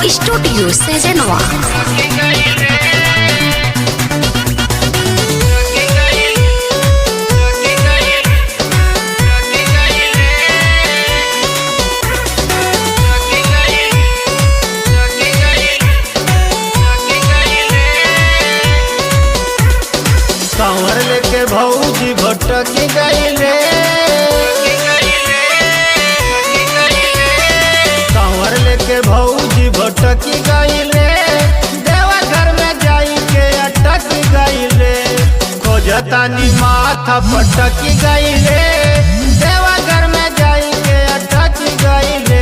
Studio सजनवा। कांवर लेके भौजी भटक गईले, कांवर लेके भौजी भटक गईले, देवा घर में जाई के अटक गईले, खोजतानी माथा पटक गईले, देवा घर में जाई के अटक गईले।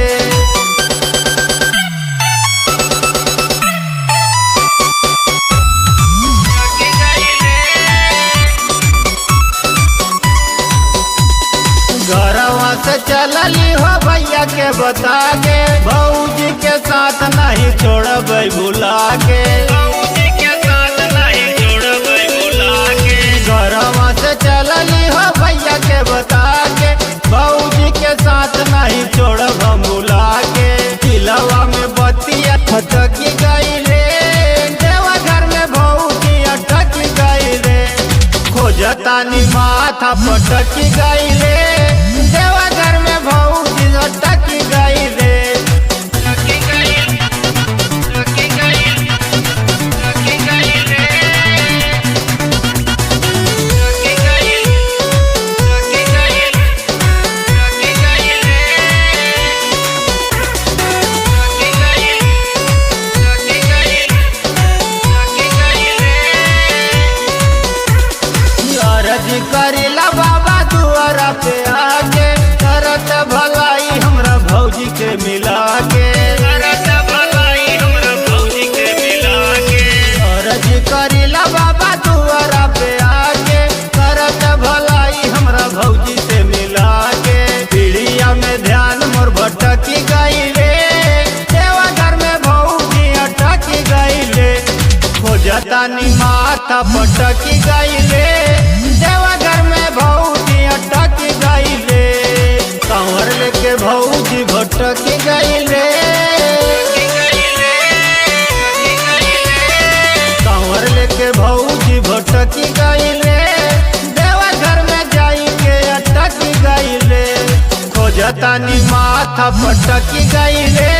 घरवा से चलली हो भैया के बता के, भौजी के साथ नहीं छोड़ब भुला के, घरवा से चलली हो भैया के बता के, भौजी के साथ नहीं छोड़ब भुला के। दिलवा में बतिया खटक गईले, देवा घर में भौजी अटक गईले, खोजतानी माथा पटक गईले, देवा घर में भौजी अटक गईले। अर्जी करीला बाबा दुआरा पे आके, करत भलाई हमरा भौजी के मिला के, अर्जी करीला बाबा दुआरा पे आके, करत भलाई हमरा भौजी से मिला के। पीढ़िया में ध्यान मोर भटक गईले, देवा घर में भौजी अटक गईले, खोजतानी माथा पटक गईले, देवा घर में भौजी अटक गईले। कांवर लेके भौजी भटक गईले, कांवर लेके भौजी भटक गईले, देवा घर में जाई के अटक गईले, खोजतानी माथा पटक गईले,